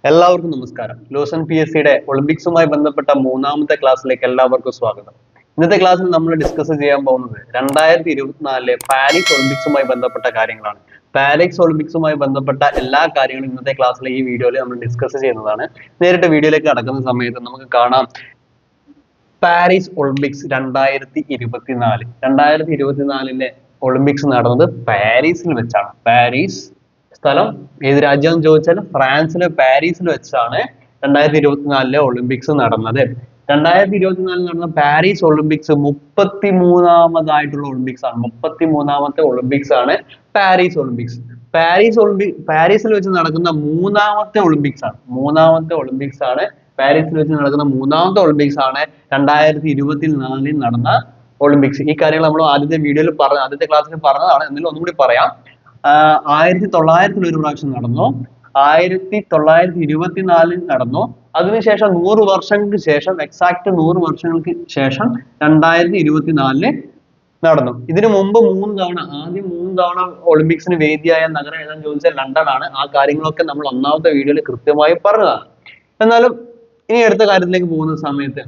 എല്ലാവർക്കും നമസ്കാരം. ലൂസൺ PSCയുടെ ഒളിമ്പിക്സുമായി ബന്ധപ്പെട്ട മൂന്നാമത്തെ ക്ലാസ്സിലേക്ക് എല്ലാവർക്കും സ്വാഗതം. ഇന്നത്തെ ക്ലാസ്സിൽ നമ്മൾ ഡിസ്കസ് ചെയ്യാൻ പോകുന്നത് 2024 പാരീസ് ഒളിമ്പിക്സുമായി ബന്ധപ്പെട്ട കാര്യങ്ങളാണ്. പാരീസ് ഒളിമ്പിക്സുമായി ബന്ധപ്പെട്ട എല്ലാ കാര്യങ്ങളും ഇന്നത്തെ ക്ലാസ്സിലെ ഈ വീഡിയോയിൽ നമ്മൾ ഡിസ്കസ് ചെയ്യുന്നതാണ്. നേരിട്ട് വീഡിയോയിലേക്ക് കടക്കുന്ന സമയത്ത് നമുക്ക് കാണാം പാരീസ് ഒളിമ്പിക്സ് 2024 ഒളിമ്പിക്സ് നടന്നത് പാരീസിൽ വെച്ചാണ്. പാരീസ് സ്ഥലം ഏത് രാജ്യം ചോദിച്ചാൽ ഫ്രാൻസിലെ പാരീസിൽ വെച്ചാണ് 2024 ഒളിമ്പിക്സ് നടന്നത്. 2024 നടന്ന പാരീസ് ഒളിമ്പിക്സ് 33ാമതായിട്ടുള്ള ഒളിമ്പിക്സ് ആണ്. 33ാമത്തെ ഒളിമ്പിക്സ് ആണ് പാരീസ് ഒളിമ്പിക്സ്. പാരീസിൽ വെച്ച് നടക്കുന്ന മൂന്നാമത്തെ ഒളിമ്പിക്സ് ആണ്. പാരീസിൽ വെച്ച് നടക്കുന്ന മൂന്നാമത്തെ ഒളിമ്പിക്സ് ആണ് 2024 നടന്ന ഒളിമ്പിക്സ്. ഈ കാര്യങ്ങൾ നമ്മൾ ആദ്യത്തെ ക്ലാസ്സിൽ പറഞ്ഞതാണ്. എന്നാലും ഒന്നും കൂടി പറയാം. 1900 ഒരു പ്രാവശ്യം നടന്നു, 1924 നടന്നു, അതിനുശേഷം 100 വർഷങ്ങൾക്ക് ശേഷം എക്സാക്ട് 100 വർഷങ്ങൾക്ക് ശേഷം 2024 നടന്നു. ഇതിനു മുമ്പ് ആദ്യം 3 തവണ ഒളിമ്പിക്സിന് വേദിയായ നഗരം ഏതാണെന്ന് ചോദിച്ചാൽ ലണ്ടൻ ആണ്. ആ കാര്യങ്ങളൊക്കെ നമ്മൾ ഒന്നാമത്തെ വീഡിയോയിൽ കൃത്യമായി പറഞ്ഞതാണ്. എന്നാലും ഇനി അടുത്ത കാര്യത്തിലേക്ക് പോകുന്ന സമയത്ത്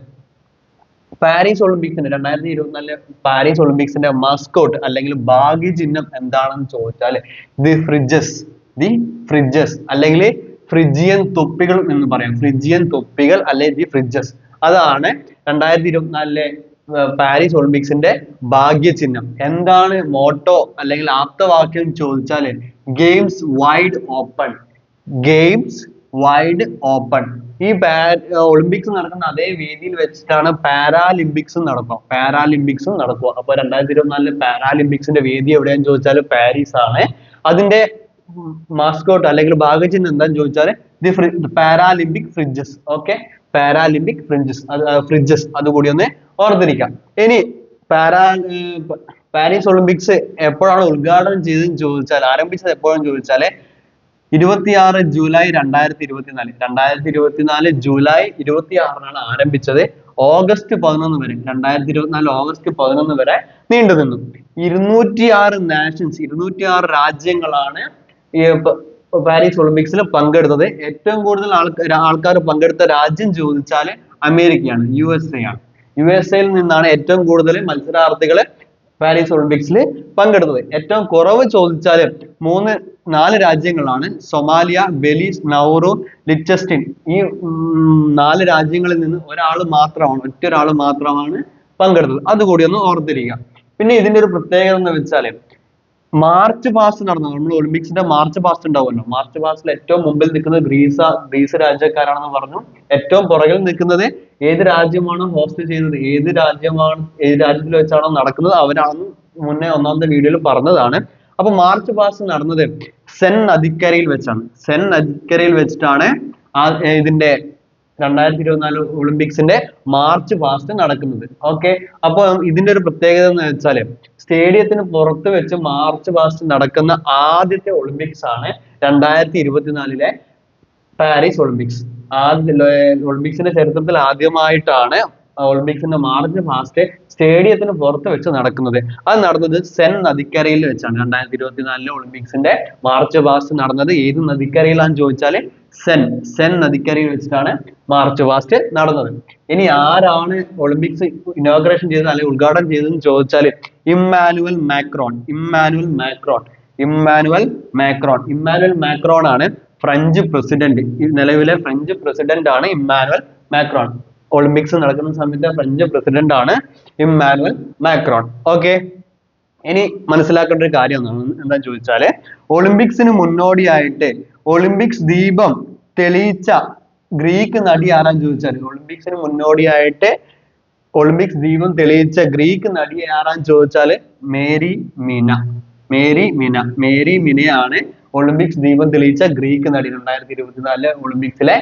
പാരീസ് ഒളിമ്പിക്സിന്റെ 2024 പാരീസ് ഒളിമ്പിക്സിന്റെ മസ്കോട്ട് അല്ലെങ്കിൽ ഭാഗ്യചിഹ്നം എന്താണെന്ന് ചോദിച്ചാൽ ദി ഫ്രിഡ്ജസ് അല്ലെങ്കിൽ ഫ്രിജിയൻ തൊപ്പികൾ എന്ന് പറയാം. ഫ്രിജിയൻ തൊപ്പികൾ അല്ലെങ്കിൽ ദി ഫ്രിഡ്ജസ്, അതാണ് 2024 പാരീസ് ഒളിമ്പിക്സിന്റെ ഭാഗ്യചിഹ്നം. എന്താണ് മോട്ടോ അല്ലെങ്കിൽ ആപ്തവാക്യം ചോദിച്ചാൽ ഗെയിംസ് വൈഡ് ഓപ്പൺ. ഈ ഒളിമ്പിക്സ് നടക്കുന്ന അതേ വേദിയിൽ വെച്ചിട്ടാണ് പാരാലിമ്പിക്സും നടക്കുക. അപ്പൊ 2024 പാരാലിമ്പിക്സിന്റെ വേദി എവിടെയാന്ന് ചോദിച്ചാൽ പാരീസ് ആണ്. അതിന്റെ മാസ്കോട്ട് അല്ലെങ്കിൽ ഭാഗ്യചിഹ്നം എന്താന്ന് ചോദിച്ചാൽ Paralympic fridges. Okay, Paralympic fridges അതുകൂടി ഒന്ന് ഓർത്തിരിക്കാം. ഇനി പാരീസ് ഒളിമ്പിക്സ് എപ്പോഴാണ് ഉദ്ഘാടനം ചെയ്തതെന്ന് ചോദിച്ചാൽ ആരംഭിച്ചത് എപ്പോഴാണെന്ന് ചോദിച്ചാൽ 26 ജൂലൈ 2024 ജൂലൈ 26 ആരംഭിച്ചത്. ഓഗസ്റ്റ് 11 വരെ 2024 ഓഗസ്റ്റ് 11 വരെ നീണ്ടു നിന്നു. 206 രാജ്യങ്ങളാണ് ഈ പാരീസ് ഒളിമ്പിക്സിൽ പങ്കെടുത്തത്. ഏറ്റവും കൂടുതൽ ആൾക്കാർ പങ്കെടുത്ത രാജ്യം ചോദിച്ചാൽ അമേരിക്കയാണ്, USA ആണ്. USA-യിൽ നിന്നാണ് ഏറ്റവും കൂടുതൽ മത്സരാർത്ഥികള് പാരീസ് ഒളിമ്പിക്സിൽ പങ്കെടുത്തത്. ഏറ്റവും കുറവ് ചോദിച്ചാൽ 4 രാജ്യങ്ങളാണ്. Somalia, Belize, Nauru, Liechtenstein. ഈ 4 രാജ്യങ്ങളിൽ നിന്ന് ഒറ്റൊരാൾ മാത്രമാണ് പങ്കെടുത്തത്. അതുകൂടി ഒന്ന് ഓർത്തിരിക്കുക. പിന്നെ ഇതിന്റെ ഒരു പ്രത്യേകത എന്ന് വെച്ചാൽ മാർച്ച് പാസ്റ്റ് നടന്നു. നമ്മൾ ഒളിമ്പിക്സിന്റെ മാർച്ച് പാസ്റ്റ് ഉണ്ടാവുമല്ലോ. മാർച്ച് പാസ്റ്റിൽ ഏറ്റവും മുമ്പിൽ നിൽക്കുന്നത് ഗ്രീസ് രാജ്യക്കാരാണെന്ന് പറഞ്ഞു. ഏറ്റവും പുറകിൽ നിൽക്കുന്നത് ഏത് രാജ്യമാണ് ഹോസ്റ്റ് ചെയ്യുന്നത്, ഏത് രാജ്യത്തിൽ വെച്ചാണോ നടക്കുന്നത് അവരാണെന്ന് മുന്നേ ഒന്നാമത്തെ വീഡിയോയിൽ പറഞ്ഞതാണ്. അപ്പൊ മാർച്ച് പാസ്റ്റ് നടന്നത് സെൻ നദിക്കരയിൽ വെച്ചിട്ടാണ് ഇതിന്റെ 2024 ഒളിമ്പിക്സിന്റെ മാർച്ച് പാസ്റ്റ് നടക്കുന്നത്. ഓക്കെ, അപ്പൊ ഇതിന്റെ ഒരു പ്രത്യേകത എന്ന് വെച്ചാൽ സ്റ്റേഡിയത്തിന് പുറത്ത് വെച്ച് മാർച്ച് പാസ്റ്റ് നടക്കുന്ന ആദ്യത്തെ ഒളിമ്പിക്സ് ആണ് 2024 പാരീസ് ഒളിമ്പിക്സ്. ഒളിമ്പിക്സിന്റെ ചരിത്രത്തിൽ ആദ്യമായിട്ടാണ് ഒളിമ്പിക്സിന്റെ മാർച്ച് പാസ്റ്റ് സ്റ്റേഡിയത്തിന് പുറത്ത് വെച്ച് നടക്കുന്നത്. അത് നടന്നത് സെൻ നദിക്കരയിൽ വെച്ചാണ്. 2024 ഒളിമ്പിക്സിന്റെ മാർച്ച് പാസ്റ്റ് നടന്നത് ഏത് നദിക്കരയിലാന്ന് ചോദിച്ചാൽ സെൻ നദിക്കരയിൽ വെച്ചിട്ടാണ് മാർച്ച് പാസ്റ്റ് നടന്നത്. ഇനി ആരാണ് ഒളിമ്പിക്സ് ഇനോഗ്രേഷൻ ചെയ്തത് അല്ലെങ്കിൽ ഉദ്ഘാടനം ചെയ്തതെന്ന് ചോദിച്ചാൽ ഇമ്മാനുവൽ മാക്രോൺ ആണ് ഫ്രഞ്ച് പ്രസിഡന്റ്. നിലവിലെ ഫ്രഞ്ച് പ്രസിഡന്റ് ആണ് ഇമ്മാനുവൽ മാക്രോൺ. ഒളിമ്പിക്സ് നടക്കുന്ന സമയത്ത് ഫ്രഞ്ച് പ്രസിഡന്റ് ആണ് ഇമ്മാനുവൽ മാക്രോൺ. ഓക്കെ, ഇനി മനസ്സിലാക്കേണ്ട ഒരു കാര്യം എന്താന്ന് ചോദിച്ചാല് ഒളിമ്പിക്സിന് മുന്നോടിയായിട്ട് ഒളിമ്പിക്സ് ദീപം തെളിയിച്ച ഗ്രീക്ക് നടി ആരാന്ന് ചോദിച്ചാൽ ഒളിമ്പിക്സ് ദീപം തെളിയിച്ച ഗ്രീക്ക് നടി ആരാന്ന് ചോദിച്ചാൽ മേരി മിനയാണ് ഒളിമ്പിക്സ് ദീപം തെളിയിച്ച ഗ്രീക്ക് നടി. 2024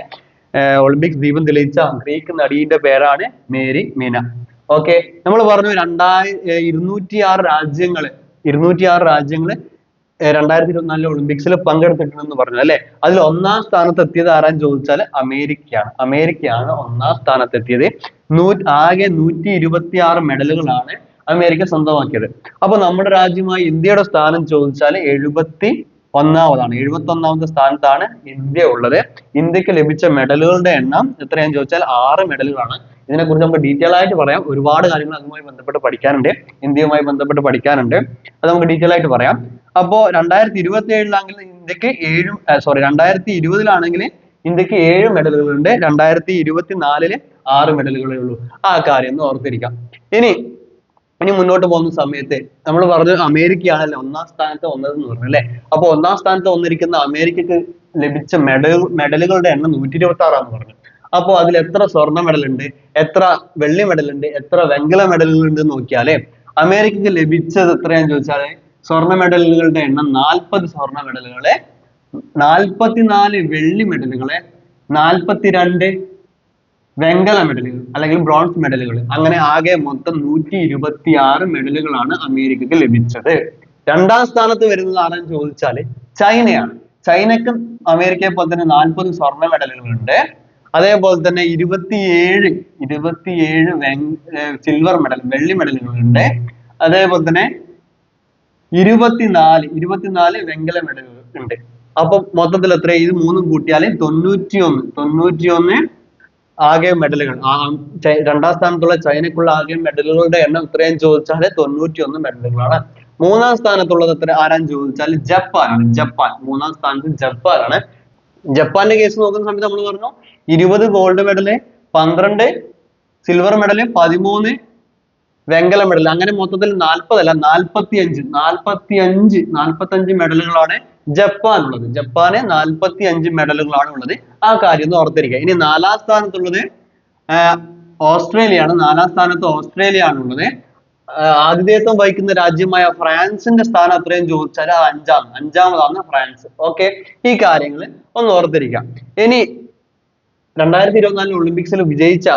ഒളിമ്പിക്സ് ദീപം തെളിയിച്ച ഗ്രീക്ക് നടിയുടെ പേരാണ് മേരി മിന. ഓക്കെ, നമ്മൾ പറഞ്ഞു 206 രാജ്യങ്ങള് 2024 ഒളിമ്പിക്സിൽ പങ്കെടുത്തിട്ടുണ്ടെന്ന് പറഞ്ഞു അല്ലെ. അതിൽ ഒന്നാം സ്ഥാനത്ത് എത്തിയത് ആരാന്ന് ചോദിച്ചാൽ അമേരിക്കയാണ് ഒന്നാം സ്ഥാനത്തെത്തിയത്. ആകെ 126 മെഡലുകളാണ് അമേരിക്ക സ്വന്തമാക്കിയത്. അപ്പൊ നമ്മുടെ രാജ്യമായ ഇന്ത്യയുടെ സ്ഥാനം ചോദിച്ചാൽ 71 ഒന്നാമതാണ്. 71ാമത്തെ സ്ഥാനത്താണ് ഇന്ത്യ ഉള്ളത്. ഇന്ത്യക്ക് ലഭിച്ച മെഡലുകളുടെ എണ്ണം എത്രയാണെന്ന് ചോദിച്ചാൽ 6 മെഡലുകളാണ്. ഇതിനെക്കുറിച്ച് നമുക്ക് ഡീറ്റെയിൽ ആയിട്ട് പറയാം. ഒരുപാട് കാര്യങ്ങൾ അതുമായി ബന്ധപ്പെട്ട് പഠിക്കാനുണ്ട്, ഇന്ത്യയുമായി ബന്ധപ്പെട്ട് പഠിക്കാനുണ്ട്. അത് നമുക്ക് ഡീറ്റെയിൽ ആയിട്ട് പറയാം. അപ്പോ 2027 ഇന്ത്യക്ക് 2020 ഇന്ത്യക്ക് 7 മെഡലുകളുണ്ട്. 2024 6 മെഡലുകളേ ഉള്ളൂ. ആ കാര്യം ഒന്ന് ഓർത്തിരിക്കാം. ഇനി മുന്നോട്ട് പോകുന്ന സമയത്ത് നമ്മൾ പറഞ്ഞു അമേരിക്കയാണല്ലോ 1ാം സ്ഥാനത്ത് വന്നതെന്ന് പറഞ്ഞു അല്ലെ. അപ്പൊ 1ാം സ്ഥാനത്ത് വന്നിരിക്കുന്ന അമേരിക്കക്ക് ലഭിച്ച മെഡലുകളുടെ എണ്ണം 126 പറഞ്ഞു. അപ്പൊ അതിൽ എത്ര സ്വർണ്ണ മെഡൽ ഉണ്ട്, എത്ര വെള്ളി മെഡൽ ഉണ്ട്, എത്ര വെങ്കല മെഡലുകൾ ഉണ്ട് നോക്കിയാലേ അമേരിക്കക്ക് ലഭിച്ചത് എത്രയാന്ന് ചോദിച്ചാല് സ്വർണ്ണ മെഡലുകളുടെ എണ്ണം 40 സ്വർണ്ണ മെഡലുകളെ, 44 വെള്ളി മെഡലുകളെ, 42 വെങ്കല മെഡലുകൾ അല്ലെങ്കിൽ ബ്രോൺസ് മെഡലുകൾ, അങ്ങനെ ആകെ മൊത്തം 126 മെഡലുകളാണ് അമേരിക്കക്ക് ലഭിച്ചത്. 2ാം സ്ഥാനത്ത് വരുന്നത് ആരെന്ന് ചോദിച്ചാല് ചൈനയാണ്. ചൈനക്ക് അമേരിക്കയെ പോലെ തന്നെ 40 സ്വർണ്ണ മെഡലുകളുണ്ട്. അതേപോലെ തന്നെ 27 സിൽവർ മെഡൽ വെള്ളി മെഡലുകളുണ്ട്. അതേപോലെ തന്നെ 24 വെങ്കല മെഡലുകൾ ഉണ്ട്. അപ്പൊ മൊത്തത്തിൽ എത്ര, ഇത് 3 കൂട്ടിയാല് 91 ആകെ മെഡലുകൾ. 2ാം സ്ഥാനത്തുള്ള ചൈനക്കുള്ള ആകെ മെഡലുകളുടെ എണ്ണം എത്രയെന്ന് ചോദിച്ചാൽ 91 മെഡലുകളാണ്. 3ാം സ്ഥാനത്തുള്ളത് ആരാന്ന് ചോദിച്ചാൽ ജപ്പാനാണ്. 3ാം സ്ഥാനത്ത് ജപ്പാനാണ്. ജപ്പാന്റെ കേസ് നോക്കുന്ന സമയത്ത് നമ്മൾ പറഞ്ഞു 20 ഗോൾഡ് മെഡല്, 12 സിൽവർ മെഡല്, 13 വെങ്കല മെഡൽ, അങ്ങനെ മൊത്തത്തിൽ 40 അല്ല 45 മെഡലുകളാണ് ജപ്പാനുള്ളത്. ജപ്പാന് 45 മെഡലുകളാണ് ഉള്ളത്. ആ കാര്യം ഒന്ന് ഓർത്തിരിക്കുക. ഇനി 4ാം സ്ഥാനത്തുള്ളത് ഓസ്ട്രേലിയയാണ്. 4ാം സ്ഥാനത്ത് ഓസ്ട്രേലിയ ആണുള്ളത്. ആതിഥേയത്വം വഹിക്കുന്ന രാജ്യമായ ഫ്രാൻസിന്റെ സ്ഥാനം എത്രയും ചോദിച്ചാൽ 5ാമതാണ് ഫ്രാൻസ്. ഓക്കെ, ഈ കാര്യങ്ങൾ ഒന്ന് ഓർത്തിരിക്കാം. ഇനി 2024 ഒളിമ്പിക്സിൽ വിജയിച്ച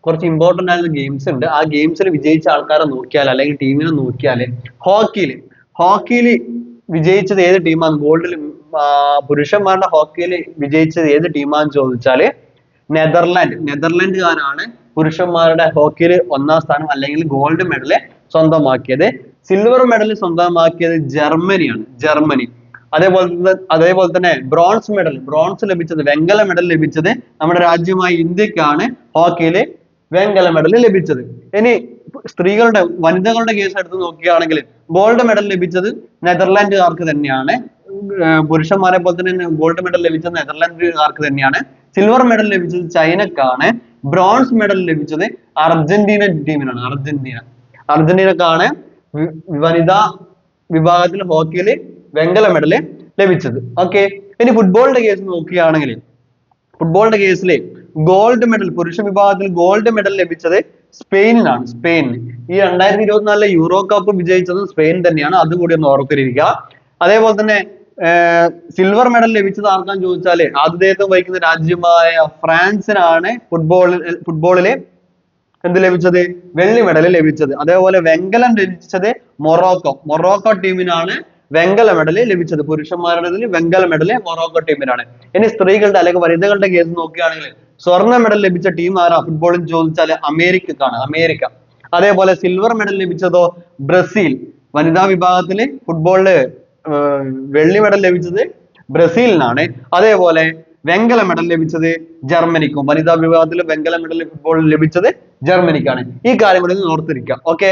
കുറച്ച് ഇമ്പോർട്ടന്റ് ആയിട്ടുള്ള ഗെയിംസ് ഉണ്ട്. ആ ഗെയിംസിൽ വിജയിച്ച ആൾക്കാരെ നോക്കിയാൽ അല്ലെങ്കിൽ ടീമിനെ നോക്കിയാൽ ഹോക്കിയിൽ വിജയിച്ചത് ഏത് ടീമാണ്? പുരുഷന്മാരുടെ ഹോക്കിയിൽ വിജയിച്ചത് ഏത് ടീമാണെന്ന് ചോദിച്ചാൽ നെതർലാൻഡുകാരാണ് പുരുഷന്മാരുടെ ഹോക്കിയിൽ 1ാം സ്ഥാനം അല്ലെങ്കിൽ ഗോൾഡ് മെഡൽ സ്വന്തമാക്കിയത്. സിൽവർ മെഡൽ സ്വന്തമാക്കിയത് ജർമ്മനി. അതേപോലെ തന്നെ ബ്രോൺസ് ലഭിച്ചത്, വെങ്കല മെഡൽ ലഭിച്ചത് നമ്മുടെ രാജ്യമായ ഇന്ത്യക്കാണ് ഹോക്കിയില് വെങ്കല മെഡൽ ലഭിച്ചത്. ഇനി വനിതകളുടെ കേസ് എടുത്ത് നോക്കുകയാണെങ്കിൽ ഗോൾഡ് മെഡൽ ലഭിച്ചത് നെതർലാൻഡുകാർക്ക് തന്നെയാണ്. പുരുഷന്മാരെ പോലെ തന്നെ ഗോൾഡ് മെഡൽ ലഭിച്ചത് നെതർലാൻഡുകാർക്ക് തന്നെയാണ്. സിൽവർ മെഡൽ ലഭിച്ചത് ചൈനക്കാണ്. ബ്രോൺസ് മെഡൽ ലഭിച്ചത് അർജന്റീന ടീമിനാണ്. അർജന്റീനക്കാണ് വനിതാ വിഭാഗത്തിൽ ഹോക്കിയിൽ വെങ്കല മെഡൽ ലഭിച്ചത്. ഓക്കെ, ഇനി ഫുട്ബോളിന്റെ കേസ് നോക്കുകയാണെങ്കിൽ ഫുട്ബോളിന്റെ കേസിൽ ഗോൾഡ് മെഡൽ, പുരുഷ വിഭാഗത്തിൽ ഗോൾഡ് മെഡൽ ലഭിച്ചത് സ്പെയിനിനാണ്. ഈ 2024 യൂറോ കപ്പ് വിജയിച്ചത് സ്പെയിൻ തന്നെയാണ്. അതുകൂടി ഒന്ന് ഓർത്തിരിക്കുക. അതേപോലെ തന്നെ സിൽവർ മെഡൽ ലഭിച്ചത് ആർക്കാന്ന് ചോദിച്ചാല് ആതിഥേയത്വം വഹിക്കുന്ന രാജ്യമായ ഫ്രാൻസിനാണ് ഫുട്ബോളില് എന്ത് ലഭിച്ചത്? വെള്ളി മെഡൽ ലഭിച്ചത്. അതേപോലെ വെങ്കലം ലഭിച്ചത് മൊറോക്കോ ടീമിനാണ് വെങ്കല മെഡൽ ലഭിച്ചത്. പുരുഷന്മാരുടെ വെങ്കല മെഡൽ മൊറോക്കോ ടീമിനാണ്. ഇനി സ്ത്രീകളുടെ അല്ലെങ്കിൽ വനിതകളുടെ കേസ് നോക്കുകയാണെങ്കിൽ സ്വർണ്ണ മെഡൽ ലഭിച്ച ടീം ആരാ ഫുട്ബോളിൽ ചോദിച്ചാൽ അമേരിക്ക. അതേപോലെ സിൽവർ മെഡൽ ലഭിച്ചതോ ബ്രസീൽ. വനിതാ വിഭാഗത്തില് ഫുട്ബോളില് വെള്ളി മെഡൽ ലഭിച്ചത് ബ്രസീലിനാണ്. അതേപോലെ വെങ്കല മെഡൽ ലഭിച്ചത് ജർമ്മനിക്കും. വനിതാ വിഭാഗത്തിൽ വെങ്കല മെഡൽ ഫുട്ബോളിൽ ലഭിച്ചത് ജർമ്മനിക്കാണ്. ഈ കാര്യം കൂടി ഓർത്തിരിക്കുക. ഓക്കെ,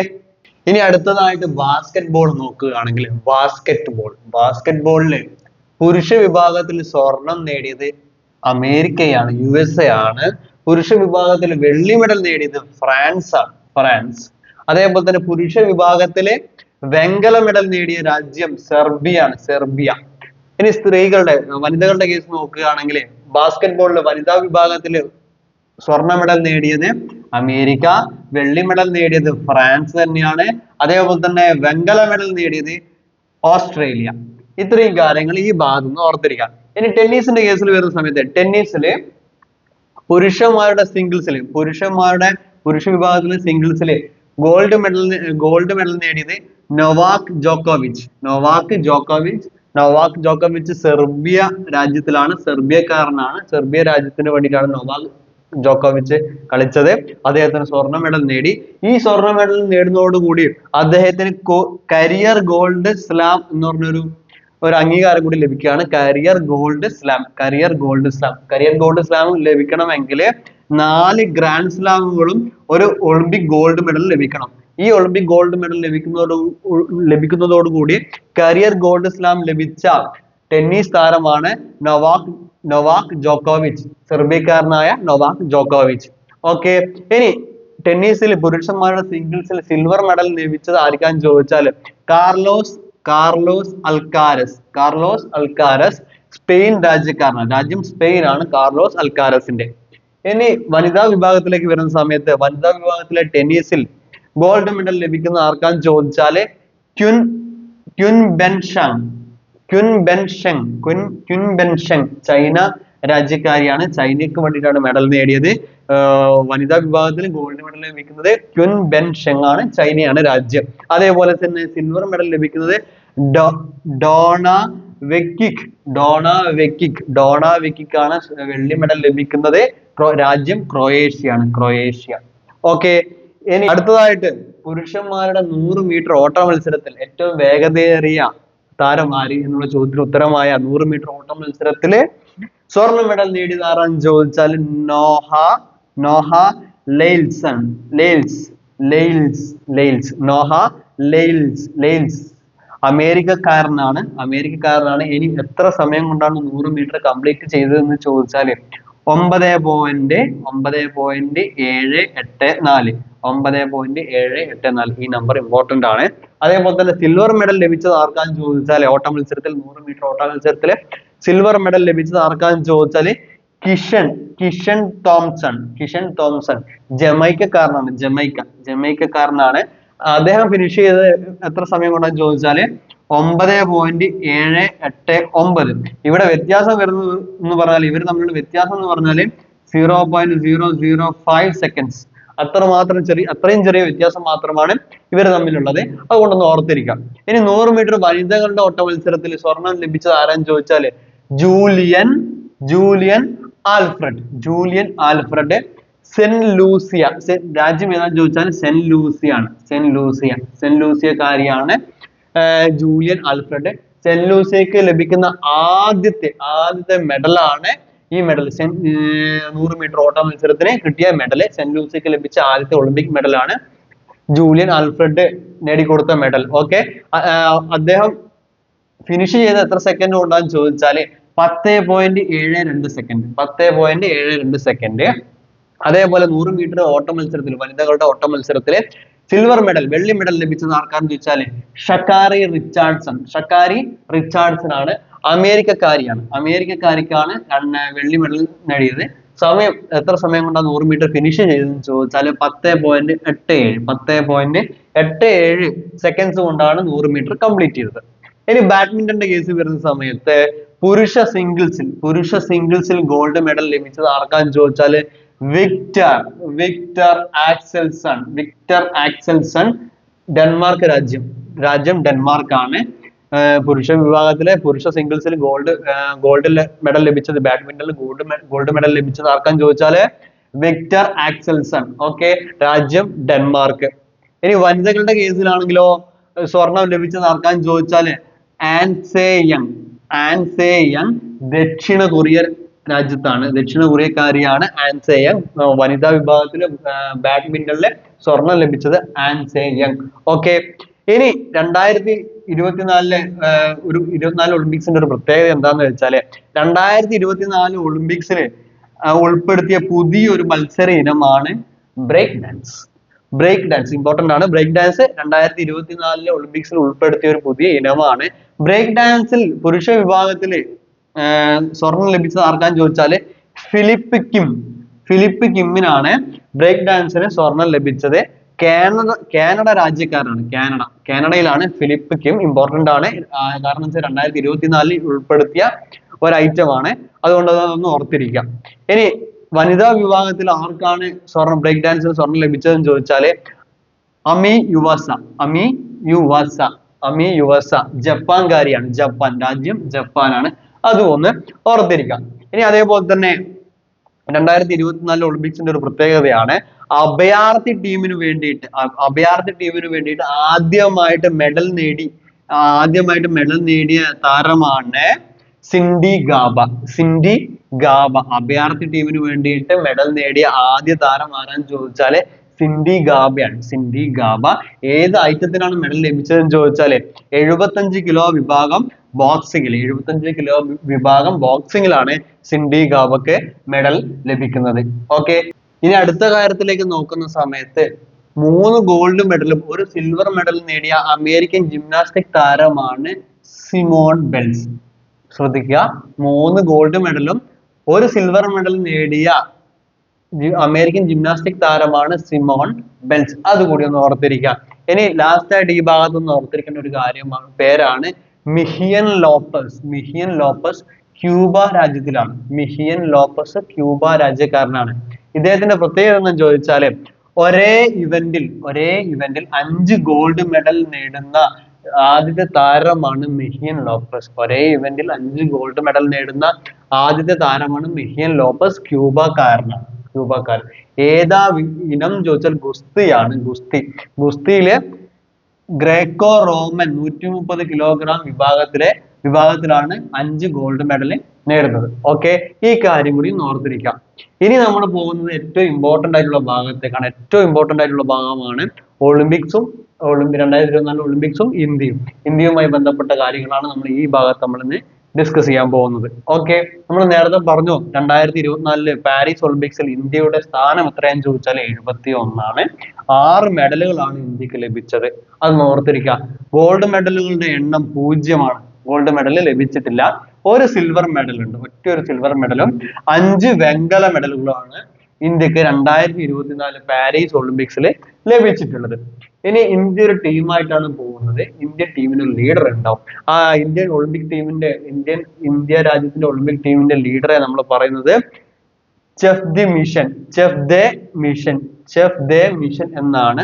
ഇനി അടുത്തതായിട്ട് ബാസ്കറ്റ് ബോൾ നോക്കുകയാണെങ്കിൽ ബാസ്കറ്റ് ബോളില് പുരുഷ വിഭാഗത്തിൽ സ്വർണം നേടിയത് അമേരിക്കയാണ്, USA ആണ്. പുരുഷ വിഭാഗത്തിൽ വെള്ളി മെഡൽ നേടിയത് ഫ്രാൻസ്. അതേപോലെ തന്നെ പുരുഷ വിഭാഗത്തില് വെങ്കല മെഡൽ നേടിയ രാജ്യം സെർബിയ. ഇനി വനിതകളുടെ കേസ് നോക്കുകയാണെങ്കിൽ ബാസ്കറ്റ് ബോളിൽ വനിതാ വിഭാഗത്തില് സ്വർണ്ണ മെഡൽ നേടിയത് അമേരിക്ക, വെള്ളി മെഡൽ നേടിയത് ഫ്രാൻസ് തന്നെയാണ്. അതേപോലെ തന്നെ വെങ്കല മെഡൽ നേടിയത് ഓസ്ട്രേലിയ. ഇത്രയും കാര്യങ്ങൾ ഈ ഭാഗത്ത് നിന്ന് ഓർത്തിരിക്കാം. ഇനി ടെന്നീസിന്റെ കേസിൽ വരുന്ന സമയത്ത് ടെന്നീസില് പുരുഷന്മാരുടെ പുരുഷ വിഭാഗത്തിലെ സിംഗിൾസില് ഗോൾഡ് മെഡൽ നേടിയത് നൊവാക് ജോക്കോവിച്ച് സെർബിയ രാജ്യത്തിലാണ്, സെർബിയക്കാരനാണ്. സെർബിയ രാജ്യത്തിന് വേണ്ടിയിട്ടാണ് നൊവാക് ജോക്കോവിച്ച് കളിച്ചത്. അദ്ദേഹത്തിന് സ്വർണ്ണ മെഡൽ നേടി. ഈ സ്വർണ്ണ മെഡൽ നേടുന്നതോടുകൂടി അദ്ദേഹത്തിന് കരിയർ ഗോൾഡ് സ്ലാം എന്ന് പറഞ്ഞൊരു ഒരു അംഗീകാരം കൂടി ലഭിക്കുകയാണ്, career gold slam. Career gold slam. Career gold slam ലഭിക്കണമെങ്കിൽ 4 ഗ്രാൻഡ് സ്ലാമുകളും ഒരു ഒളിമ്പിക് ഗോൾഡ് മെഡൽ ലഭിക്കണം. ഈ ഒളിമ്പിക് ഗോൾഡ് മെഡൽ ലഭിക്കുന്നതോടുകൂടി കരിയർ ഗോൾഡ് സ്ലാം ലഭിച്ച ടെന്നീസ് താരമാണ് നൊവാക് ജോക്കോവിച്ച്. സെർബിയക്കാരനായ നൊവാക് ജോക്കോവിച്ച്. ഓക്കെ, ഇനി ടെന്നീസിൽ പുരുഷന്മാരുടെ സിംഗിൾസിൽ സിൽവർ മെഡൽ ലഭിച്ചത് ആർക്കാന്ന് ചോദിച്ചാൽ കാർലോസ് അൽക്കാരസ് സ്പെയിൻ രാജ്യക്കാരനാണ്. രാജ്യം സ്പെയിൻ ആണ് കാർലോസ് അൽക്കാരസിന്റെ. ഇനി വനിതാ വിഭാഗത്തിലേക്ക് വരുന്ന സമയത്ത് വനിതാ വിഭാഗത്തിലെ ടെന്നീസിൽ ഗോൾഡ് മെഡൽ ലഭിക്കുന്ന ആർക്കാന്ന് ചോദിച്ചാല് ക്യുൻ ബെൻഷെങ് ചൈന രാജ്യക്കാരിയാണ്. ചൈനയ്ക്ക് വേണ്ടിയിട്ടാണ് മെഡൽ നേടിയത്. വനിതാ വിഭാഗത്തിൽ ഗോൾഡ് മെഡൽ ലഭിക്കുന്നത് ക്യുൻ ബെൻഷെങ് ആണ്. ചൈനയാണ് രാജ്യം. അതേപോലെ തന്നെ സിൽവർ മെഡൽ ലഭിക്കുന്നത് ഡോണ വെക്കിക് ആണ്. വെള്ളി മെഡൽ ലഭിക്കുന്നത് രാജ്യം ക്രൊയേഷ്യ. ഓക്കെ, ഇനി അടുത്തതായിട്ട് പുരുഷന്മാരുടെ 100 മീറ്റർ ഓട്ട മത്സരത്തിൽ ഏറ്റവും വേഗതയേറിയ താരം ആര് എന്നുള്ള ചോദ്യത്തിന് ഉത്തരമായ 100 മീറ്റർ ഓട്ട മത്സരത്തില് സ്വർണ്ണ മെഡൽ നേടിയത് ആരാന്ന് ചോദിച്ചാൽ നോഹ ലെയ്ൽസ് അമേരിക്കക്കാരനാണ്. ഇനി എത്ര സമയം കൊണ്ടാണ് 100 മീറ്റർ കംപ്ലീറ്റ് ചെയ്തതെന്ന് ചോദിച്ചാൽ 9.784. ഈ നമ്പർ ഇമ്പോർട്ടന്റ് ആണ്. അതേപോലെ തന്നെ സിൽവർ മെഡൽ ലഭിച്ചത് ആർക്കാന്ന് ചോദിച്ചാൽ ഓട്ട മത്സരത്തിൽ 100 മീറ്റർ ഓട്ട മത്സരത്തില് സിൽവർ മെഡൽ ലഭിച്ചത് ആർക്കാന്ന് ചോദിച്ചാൽ കിഷൻ തോംസൺ ജമൈക്കക്കാരനാണ്. അദ്ദേഹം ഫിനിഷ് ചെയ്തത് എത്ര സമയം കൊണ്ടാന്ന് ചോദിച്ചാല് 9.789. ഇവിടെ വ്യത്യാസം വരുന്നത് എന്ന് പറഞ്ഞാൽ ഇവർ തമ്മിലുള്ള വ്യത്യാസം എന്ന് പറഞ്ഞാല് 0.005 സെക്കൻഡ്സ്. അത്രയും ചെറിയ വ്യത്യാസം മാത്രമാണ് ഇവർ തമ്മിലുള്ളത്. അതുകൊണ്ടൊന്ന് ഓർത്തിരിക്കാം. ഇനി 100 മീറ്റർ വനിതകളുടെ ഓട്ട മത്സരത്തിൽ സ്വർണം ലഭിച്ചത് ആരാന്ന് ചോദിച്ചാല് ജൂലിയൻ ആൽഫ്രഡ് സെന്റ് ലൂസിയ. രാജ്യം ഏതാന്ന് ചോദിച്ചാൽ സെന്റ് ലൂസിയക്കാരിയാണ് ജൂലിയൻ ആൽഫ്രഡ്. സെന്റ് ലൂസിയക്ക് ലഭിക്കുന്ന ആദ്യത്തെ മെഡലാണ് ഈ മെഡൽ. 100 മീറ്റർ ഓട്ട മത്സരത്തിന് കിട്ടിയ മെഡൽ, സെന്റ് ലൂസിയക്ക് ലഭിച്ച ആദ്യത്തെ ഒളിമ്പിക് മെഡലാണ് ജൂലിയൻ ആൽഫ്രഡ് നേടിക്കൊടുത്ത മെഡൽ. ഓക്കെ, അദ്ദേഹം ഫിനിഷ് ചെയ്ത എത്ര സെക്കൻഡ് കൊണ്ടാന്ന് ചോദിച്ചാല് 10.72 സെക്കൻഡ്. അതേപോലെ 100 മീറ്റർ ഓട്ട മത്സരത്തിൽ വനിതകളുടെ ഓട്ട മത്സരത്തില് സിൽവർ മെഡൽ, വെള്ളി മെഡൽ ലഭിച്ചത് ആർക്കാന്ന് ചോദിച്ചാല് ഷക്കാരി റിച്ചാർഡ്സൺ ആണ്. അമേരിക്കക്കാരിക്കാണ് വെള്ളി മെഡൽ നേടിയത്. എത്ര സമയം കൊണ്ടാണ് 100 മീറ്റർ ഫിനിഷ് ചെയ്തതെന്ന് ചോദിച്ചാല് 10.87 സെക്കൻഡ്സ് കൊണ്ടാണ് 100 മീറ്റർ കംപ്ലീറ്റ് ചെയ്തത്. ഇനി ബാഡ്മിന്റന്റെ കേസ് വരുന്ന സമയത്ത് പുരുഷ സിംഗിൾസിൽ ഗോൾഡ് മെഡൽ ലഭിച്ചത് ആർക്കാന്ന് ചോദിച്ചാല് വിക്ടർ ആക്സൽസൺ ഡെൻമാർക്ക് രാജ്യം ഡെൻമാർക്ക് ആണ്. പുരുഷ സിംഗിൾസിൽ ഗോൾഡ് മെഡൽ ലഭിച്ചത്, ബാഡ്മിന്റണിൽ ഗോൾഡ് മെഡൽ ലഭിച്ചത് ആർക്കാന്ന് ചോദിച്ചാല് വിക്ടർ ആക്സൽസൺ. ഓക്കെ, രാജ്യം ഡെൻമാർക്ക്. ഇനി വനിതകളുടെ കേസിലാണെങ്കിലോ സ്വർണം ലഭിച്ചത് ആർക്കാന്ന് ചോദിച്ചാല് ആൻസേ യങ് ദക്ഷിണ കൊറിയക്കാരിയാണ് ആൻസേ യങ്. വനിതാ വിഭാഗത്തില് ബാഡ്മിന്റണില് സ്വർണം ലഭിച്ചത് ആൻസേ യങ്. ഓക്കെ, ഇനി 2024 ഒരു 24 ഒളിമ്പിക്സിന്റെ ഒരു പ്രത്യേകത എന്താന്ന് വെച്ചാല് 2024 ഒളിമ്പിക്സിൽ ഉൾപ്പെടുത്തിയ പുതിയൊരു മത്സര ഇനമാണ് ബ്രേക്ക് ഡാൻസ്. ഇമ്പോർട്ടന്റ് ആണ്. ബ്രേക്ക് ഡാൻസ് 2024 ഒളിമ്പിക്സിൽ ഉൾപ്പെടുത്തിയ ഒരു പുതിയ ഇനമാണ്. ബ്രേക്ക് ഡാൻസിൽ പുരുഷ വിഭാഗത്തില് സ്വർണം ലഭിച്ചത് ആർക്കാന്ന് ചോദിച്ചാല് ഫിലിപ്പ് കിമ്മിനാണ് ബ്രേക്ക് ഡാൻസിന് സ്വർണം ലഭിച്ചത്. കാനഡ രാജ്യക്കാരനാണ്. കാനഡയിലാണ് ഫിലിപ്പ് കിം. ഇമ്പോർട്ടന്റ് ആണ്, കാരണം വെച്ചാൽ 2024 ഉൾപ്പെടുത്തിയ ഒരു ഐറ്റം ആണ്. അതുകൊണ്ട് അതൊന്ന് ഓർത്തിരിക്കാം. ഇനി വനിതാ വിഭാഗത്തിൽ ആർക്കാണ് ബ്രേക്ക് ഡാൻസിന് സ്വർണം ലഭിച്ചതെന്ന് ചോദിച്ചാല് അമി യുവസ ജപ്പാൻകാരിയാണ്. രാജ്യം ജപ്പാനാണ്. അതും ഒന്ന് ഓർത്തിരിക്കാം. ഇനി അതേപോലെ തന്നെ 2024 ഒളിമ്പിക്സിന്റെ ഒരു പ്രത്യേകതയാണ് അഭയാർത്ഥി ടീമിന് വേണ്ടിയിട്ട് ആദ്യമായിട്ട് മെഡൽ നേടി ആദ്യമായിട്ട് മെഡൽ നേടിയ താരമാണ് സിൻഡി ഗാബ. സിൻഡി ഗാബ അഭയാർത്ഥി ടീമിന് വേണ്ടിയിട്ട് മെഡൽ നേടിയ ആദ്യ താരം ആരാന്ന് ചോദിച്ചാല് സിൻഡി ഗാബയാണ്. സിൻഡി ഗാബ ഏത് ഐറ്റത്തിനാണ് മെഡൽ ലഭിച്ചതെന്ന് ചോദിച്ചാല് 75 കിലോ വിഭാഗം ബോക്സിംഗിൽ 75 കിലോ വിഭാഗം ബോക്സിംഗിലാണ് സിൻഡി ഗാബക്ക് മെഡൽ ലഭിക്കുന്നത്. ഓക്കെ, ഇനി അടുത്ത കാര്യത്തിലേക്ക് നോക്കുന്ന സമയത്ത് 3 ഗോൾഡ് മെഡലും 1 സിൽവർ മെഡലും നേടിയ അമേരിക്കൻ ജിംനാസ്റ്റിക് താരമാണ് സിമോൺ ബെൽസ്. ശ്രദ്ധിക്കുക, 3 ഗോൾഡ് മെഡലും 1 സിൽവർ മെഡലും നേടിയ അമേരിക്കൻ ജിംനാസ്റ്റിക് താരമാണ് സിമോൺ ബെൽസ്. അതുകൂടി ഒന്ന് ഓർത്തിരിക്കുക. ഇനി ലാസ്റ്റ് ആയിട്ട് ഈ ഭാഗത്ത് ഒന്ന് ഓർത്തിരിക്കേണ്ട ഒരു കാര്യമാണ്, പേരാണ് മിഹിയൻ Lopez. മിഹിയൻ Lopez Cuba രാജ്യത്തിലാണ്. മിഹിയൻ Lopez Cuba രാജ്യക്കാരനാണ്. ഇദ്ദേഹത്തിന്റെ പ്രത്യേകത എന്ന് ചോദിച്ചാല് ഒരേ ഇവന്റിൽ 5 ഗോൾഡ് മെഡൽ നേടുന്ന ആദ്യത്തെ താരമാണ് മിഹിയൻ ലോപ്പസ്. ഒരേ ഇവന്റിൽ 5 ഗോൾഡ് മെഡൽ നേടുന്ന ആദ്യത്തെ താരമാണ് മിഹിയൻ ലോപ്പസ്. ക്യൂബക്കാരനാണ്. ഏതാ ഇനം ചോദിച്ചാൽ ഗുസ്തിയാണ്. ഗുസ്തിയിലെ ഗ്രേക്കോ റോമൻ 130 കിലോഗ്രാം വിഭാഗത്തിലാണ് 5 ഗോൾഡ് മെഡൽ നേടുന്നത്. ഓക്കെ, ഈ കാര്യം കൂടി ഓർത്തിരിക്കാം. ഇനി നമ്മൾ പോകുന്നത് ഏറ്റവും ഇമ്പോർട്ടന്റ് ആയിട്ടുള്ള ഭാഗത്തേക്കാണ്. ഏറ്റവും ഇമ്പോർട്ടന്റ് ആയിട്ടുള്ള ഭാഗമാണ് ഒളിമ്പിക്സും 2024 ഒളിമ്പിക്സും ഇന്ത്യയുമായി ബന്ധപ്പെട്ട കാര്യങ്ങളാണ് നമ്മൾ ഈ ഭാഗത്ത് നമ്മൾ ഇന്ന് ഡിസ്കസ് ചെയ്യാൻ പോകുന്നത്. ഓക്കെ, നമ്മൾ നേരത്തെ പറഞ്ഞു 2024 പാരീസ് ഒളിമ്പിക്സിൽ ഇന്ത്യയുടെ സ്ഥാനം എത്രയാന്ന് ചോദിച്ചാൽ 71ആണ്. 6 മെഡലുകളാണ് ഇന്ത്യക്ക് ലഭിച്ചത്. അത് ഓർത്തിരിക്കുക. ഗോൾഡ് മെഡലുകളുടെ എണ്ണം 0ആണ്. ഗോൾഡ് മെഡൽ ലഭിച്ചിട്ടില്ല. 1 സിൽവർ മെഡൽ ഉണ്ട്. ഒറ്റൊരു സിൽവർ മെഡലും 5 വെങ്കല മെഡലുകളാണ് ഇന്ത്യക്ക് 2024 പാരീസ് ഒളിമ്പിക്സിൽ ലഭിച്ചിട്ടുള്ളത്. ഇനി ഇന്ത്യ ഒരു ടീമായിട്ടാണ് പോകുന്നത്. ഇന്ത്യൻ ടീമിന് ഒരു ലീഡർ ഉണ്ടാവും. ആ ഇന്ത്യ രാജ്യത്തിന്റെ ഒളിമ്പിക് ടീമിന്റെ ലീഡറെ നമ്മൾ പറയുന്നത് ചെഫ് ദെ മിഷൻ എന്നാണ്.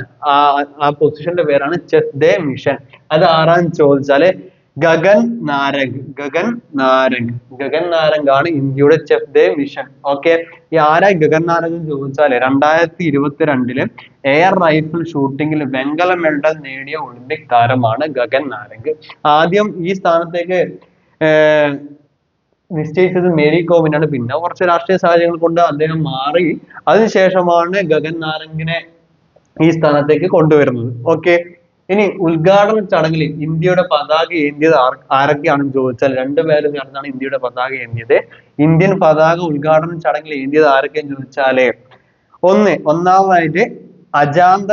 ആ പൊസിഷന്റെ പേരാണ് ചെഫ് ദെ മിഷൻ. അത് ആരാന്ന് ചോദിച്ചാല് ഗഗൻ നാരംഗ് ആണ് ഇന്ത്യയുടെ ചെഫ് ദെ മിഷൻ. ഓക്കെ, ഈ ആരാ ഗഗൻ നാരംഗ് എന്ന് ചോദിച്ചാല് 2022 എയർ റൈഫിൾ ഷൂട്ടിങ്ങിൽ വെങ്കല മെഡൽ നേടിയ ഒളിമ്പിക് താരമാണ് ഗഗൻ നാരംഗ്. ആദ്യം ഈ സ്ഥാനത്തേക്ക് നിശ്ചയിച്ചത് മേരി കോമിനാണ്. പിന്നെ കുറച്ച് രാഷ്ട്രീയ സാഹചര്യങ്ങൾ കൊണ്ട് അദ്ദേഹം മാറി. അതിനുശേഷമാണ് ഗഗൻ നാരംഗിനെ ഈ സ്ഥാനത്തേക്ക് കൊണ്ടുവരുന്നത്. ഓക്കെ, ഇനി ഉദ്ഘാടന ചടങ്ങിൽ ഇന്ത്യയുടെ പതാക ഏന്തിയത് ആരൊക്കെയാണെന്ന് ചോദിച്ചാൽ 2 പേര് ചേർന്നാണ് ഇന്ത്യയുടെ പതാക ഏന്തിയത്. ഇന്ത്യൻ പതാക ഉദ്ഘാടന ചടങ്ങിൽ ഏന്തിയത് ആരൊക്കെയെന്ന് ചോദിച്ചാല് ഒന്നാമതായിട്ട് അജാന്ത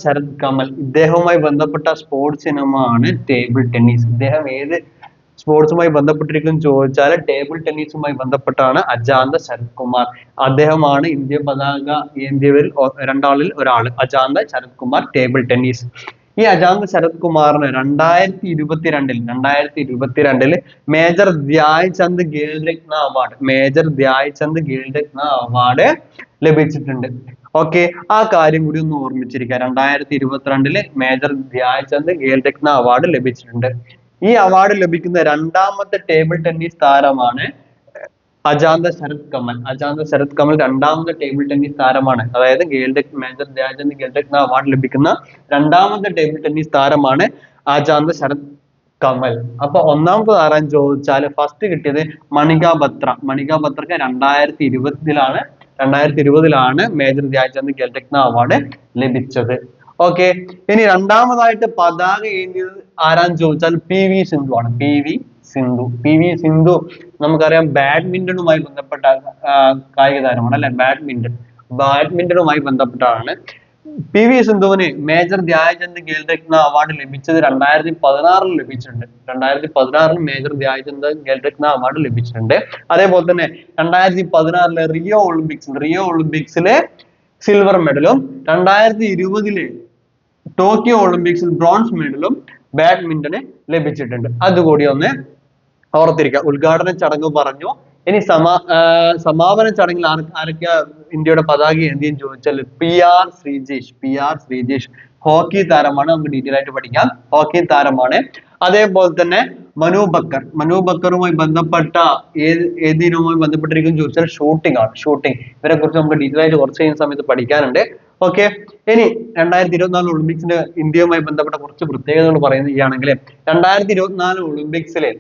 ശരത് കമൽ. ഇദ്ദേഹവുമായി ബന്ധപ്പെട്ട സ്പോർട്സ് ഇനമാണ് ടേബിൾ ടെന്നീസ്. ഇദ്ദേഹം ഏത് സ്പോർട്സുമായി ബന്ധപ്പെട്ടിരിക്കും ചോദിച്ചാൽ ടേബിൾ ടെന്നീസുമായി ബന്ധപ്പെട്ടാണ് അജാന്ത ശരത് കുമാർ. അദ്ദേഹമാണ് ഇന്ത്യ പതാക ഏന്തിയവരിൽ 2 ആളിൽ ഒരാൾ. Achanta Sharath Kumar table tennis. ഈ അജാന്ത ശരത് കുമാറിന് 2022 മേജർ ധ്യാൻചന്ദ് ഖേൽരത്ന അവാർഡ് ലഭിച്ചിട്ടുണ്ട്. ഓക്കെ, ആ കാര്യം കൂടി ഒന്ന് ഓർമ്മിച്ചിരിക്കുക. 2022 മേജർ ധ്യാൻചന്ദ് ഖേൽരത്ന അവാർഡ് ലഭിച്ചിട്ടുണ്ട്. ഈ അവാർഡ് ലഭിക്കുന്ന 2ാമത്തെ ടേബിൾ ടെന്നീസ് താരമാണ് അജാന്ത ശരത് കമൽ. 2ാമത്തെ ടേബിൾ ടെന്നീസ് താരമാണ്. അതായത് മേജർ ധ്യാൻചന്ദ് ഖേൽരത്ന അവാർഡ് ലഭിക്കുന്ന 2ാമത്തെ ടേബിൾ ടെന്നീസ് താരമാണ് അജാന്ത ശരത് കമൽ. അപ്പൊ 1ാമത്തെ ആരാന്ന് ചോദിച്ചാൽ ഫസ്റ്റ് കിട്ടിയത് മണിക ബത്രക്ക് 2020 മേജർ ധ്യാൻചന്ദ് ഖേൽരത്ന അവാർഡ് ലഭിച്ചത്. ഓക്കെ, ഇനി 2ാമതായിട്ട് പതാക ഏന്തിയത് ആരാന്ന് ചോദിച്ചാൽ PV സിന്ധു ആണ്. PV സിന്ധു നമുക്കറിയാം ബാഡ്മിന്റണുമായി ബന്ധപ്പെട്ട കായിക താരമാണ് അല്ലെ. ബാഡ്മിന്റണുമായി ബന്ധപ്പെട്ടാണ്. PV സിന്ധുവിന് മേജർ ധ്യാൻചന്ദ് ഖേൽരത്ന അവാർഡ് ലഭിച്ചത് 2016 ലഭിച്ചിട്ടുണ്ട്. 2016 മേജർ ധ്യാൻചന്ദ് ഖേൽരത്ന അവാർഡ് ലഭിച്ചിട്ടുണ്ട്. അതേപോലെ തന്നെ 2016 റിയോ ഒളിമ്പിക്സിലെ സിൽവർ മെഡലും 2020 ടോക്കിയോ ഒളിമ്പിക്സിൽ ബ്രോൺസ് മെഡലും ബാഡ്മിന്റന് ലഭിച്ചിട്ടുണ്ട്. അതുകൂടി ഒന്ന് ഓർത്തിരിക്കുക. ഉദ്ഘാടന ചടങ്ങ് പറഞ്ഞു. ഇനി സമാപന ചടങ്ങിൽ ആരൊക്കെയാ ഇന്ത്യയുടെ പതാക ഏന്തിയെന്ന് ചോദിച്ചാൽ PR ശ്രീജേഷ് ഹോക്കി താരമാണ്. നമുക്ക് ഡീറ്റെയിൽ ആയിട്ട് പഠിക്കാം. ഹോക്കി താരമാണ്. അതേപോലെ തന്നെ മനു ബക്കറുമായി ബന്ധപ്പെട്ട ഏതിനുമായി ബന്ധപ്പെട്ടിരിക്കും ചോദിച്ചാൽ ഷൂട്ടിംഗ് ആണ്. ഇവരെ കുറിച്ച് നമുക്ക് ഡീറ്റെയിൽ ആയിട്ട് കുറച്ച് ചെയ്യുന്ന സമയത്ത് പഠിക്കാനുണ്ട്. ഓക്കെ. ഇനി 2024 ഒളിമ്പിക്സിന്റെ ഇന്ത്യയുമായി ബന്ധപ്പെട്ട കുറച്ച് പ്രത്യേകതകൾ പറയുകയാണെങ്കിൽ 2024 ഒളിമ്പിക്സിലെ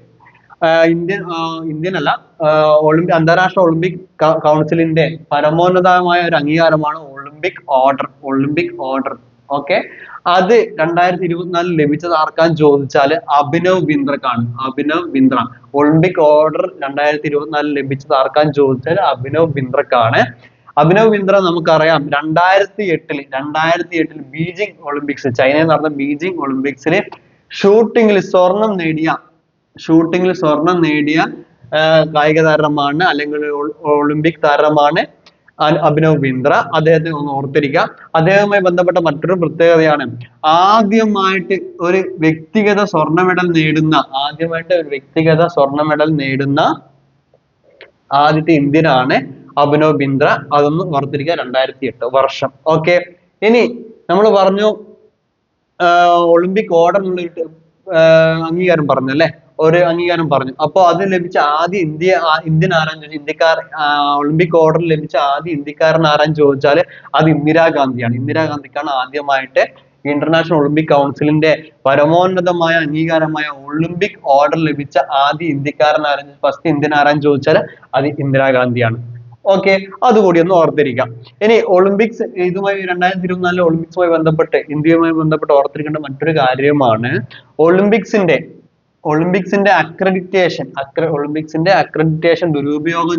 ഇന്ത്യൻ അല്ല അന്താരാഷ്ട്ര ഒളിമ്പിക് കൗൺസിലിന്റെ പരമോന്നതമായ ഒരു അംഗീകാരമാണ് ഒളിമ്പിക് ഓർഡർ. ഓക്കെ. അത് 2024 ലഭിച്ചത് ആർക്കാന്ന് ചോദിച്ചാല് അഭിനവ് ബിന്ദ്രക്കാണ്. ഒളിമ്പിക് ഓർഡർ 2024 ലഭിച്ചത് ആർക്കാന്ന് ചോദിച്ചാൽ അഭിനവ് ബിന്ദ്രക്കാണ്. അഭിനവ് ബിന്ദ്ര നമുക്കറിയാം 2008 ബീജിംഗ് ഒളിമ്പിക്സ്, ചൈനയിൽ നടന്ന ബീജിംഗ് ഒളിമ്പിക്സിൽ ഷൂട്ടിങ്ങിൽ സ്വർണം നേടിയ കായിക താരമാണ് അല്ലെങ്കിൽ ഒളിമ്പിക് താരമാണ് അഭിനവ് ബിന്ദ്ര. അദ്ദേഹത്തെ ഒന്ന് ഓർത്തിരിക്കുക. അദ്ദേഹവുമായി ബന്ധപ്പെട്ട മറ്റൊരു പ്രത്യേകതയാണ് ആദ്യമായിട്ട് ഒരു വ്യക്തിഗത സ്വർണ്ണ മെഡൽ നേടുന്ന ആദ്യത്തെ ഇന്ത്യനാണ് അഭിനവ് ബിന്ദ്ര. അതൊന്ന് ഓർത്തിരിക്കുക. 2008 വർഷം. ഓക്കെ. ഇനി നമ്മൾ പറഞ്ഞു ഒളിമ്പിക് ഓർഡർ എന്നുള്ള അംഗീകാരം പറഞ്ഞു അല്ലെ, ഒരു അംഗീകാരം പറഞ്ഞു. അപ്പൊ അത് ലഭിച്ച ആദ്യ ഇന്ത്യൻ ആരാന്ന് ചോദിച്ചാൽ ഒളിമ്പിക് ഓർഡർ ലഭിച്ച ആദ്യ ഇന്ത്യക്കാരൻ ആരാന്ന് ചോദിച്ചാൽ അത് ഇന്ദിരാഗാന്ധിയാണ്. ഇന്ദിരാഗാന്ധിക്കാണ് ആദ്യമായിട്ട് ഇന്റർനാഷണൽ ഒളിമ്പിക് കൗൺസിലിന്റെ പരമോന്നതമായ അംഗീകാരമായ ഒളിമ്പിക് ഓർഡർ ലഭിച്ച ആദ്യ ഇന്ത്യക്കാരൻ ആരാന്ന്, ഫസ്റ്റ് ഇന്ത്യൻ ആരാന്ന് ചോദിച്ചാൽ അത് ഇന്ദിരാഗാന്ധിയാണ്. ഓക്കെ. അതുകൂടി ഒന്ന് ഓർത്തിരിക്കാം. ഇനി ഒളിമ്പിക്സ്, ഇതുമായി 2024 ഒളിമ്പിക്സുമായി ബന്ധപ്പെട്ട് ഇന്ത്യയുമായി ബന്ധപ്പെട്ട് ഓർത്തിരിക്കേണ്ട മറ്റൊരു കാര്യമാണ് ഒളിമ്പിക്സിന്റെ അക്രഡിറ്റേഷൻ ദുരുപയോഗം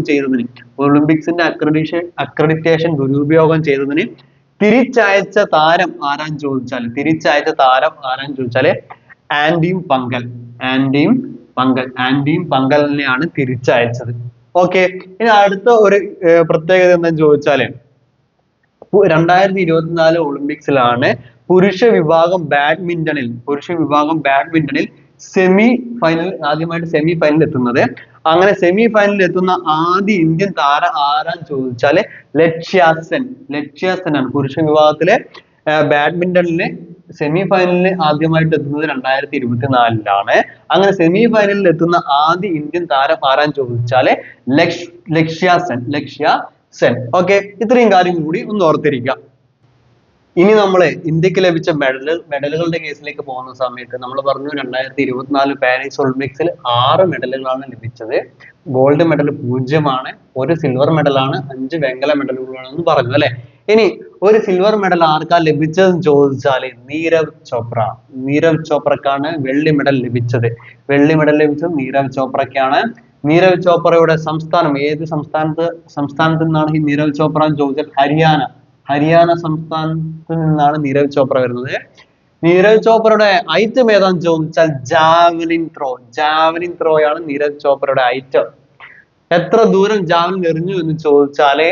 ചെയ്തതിന് തിരിച്ചയച്ച താരം ആരാന്ന് ചോദിച്ചാല് ആൻഡിയും പങ്കലിനെയാണ് തിരിച്ചയച്ചത്. ഓക്കെ. ഇനി അടുത്ത ഒരു പ്രത്യേകത എന്താന്ന് ചോദിച്ചാല് 2024 ഒളിമ്പിക്സിലാണ് പുരുഷ വിഭാഗം ബാഡ്മിന്റണിൽ ആദ്യമായിട്ട് സെമി ഫൈനൽ എത്തുന്നത്. അങ്ങനെ സെമി ഫൈനലിൽ എത്തുന്ന ആദ്യ ഇന്ത്യൻ താരം ആരാന്ന് ചോദിച്ചാല് ലക്ഷ്യ സെൻ ആണ്. പുരുഷ വിഭാഗത്തിലെ ബാഡ്മിന്റണില് സെമി ഫൈനലിൽ ആദ്യമായിട്ട് എത്തുന്നത് 2024 അങ്ങനെ സെമി ഫൈനലിൽ എത്തുന്ന ആദ്യ ഇന്ത്യൻ താരം ആരാന്ന് ചോദിച്ചാല് ലക്ഷ്യ സെൻ. ഓക്കെ. ഇത്രയും കാര്യം കൂടി ഒന്ന് ഓർത്തിരിക്കുക. ഇനി നമ്മള് ഇന്ത്യക്ക് ലഭിച്ച മെഡലുകളുടെ കേസിലേക്ക് പോകുന്ന സമയത്ത് നമ്മൾ പറഞ്ഞു 2024 പാരീസ് ഒളിമ്പിക്സിൽ 6 മെഡലുകളാണ് ലഭിച്ചത്. ഗോൾഡ് മെഡൽ 0, ഒരു സിൽവർ മെഡലാണ്, 5 വെങ്കല മെഡലുകളാണെന്ന് പറഞ്ഞു അല്ലെ. ഇനി ഒരു സിൽവർ മെഡൽ ആർക്കാ ലഭിച്ചതെന്ന് ചോദിച്ചാല് നീരവ് ചോപ്രക്കാണ് വെള്ളി മെഡൽ ലഭിച്ചത്. നീരവ് ചോപ്രക്കാണ്. നീരവ് ചോപ്രയുടെ സംസ്ഥാനം ഏത് സംസ്ഥാനത്ത് നിന്നാണ് ഈ നീരവ് ചോപ്ര എന്ന് ചോദിച്ചാൽ ഹരിയാന സംസ്ഥാനത്ത് നിന്നാണ് നീരവ് ചോപ്ര വരുന്നത്. നീരവ് ചോപ്രയുടെ ഐറ്റം ഏതാന്ന് ചോദിച്ചാൽ ജാവലിൻ ത്രോയാണ് നീരവ് ചോപ്രയുടെ ഐറ്റം. എത്ര ദൂരം ജാവലിൻ എറിഞ്ഞു എന്ന് ചോദിച്ചാല്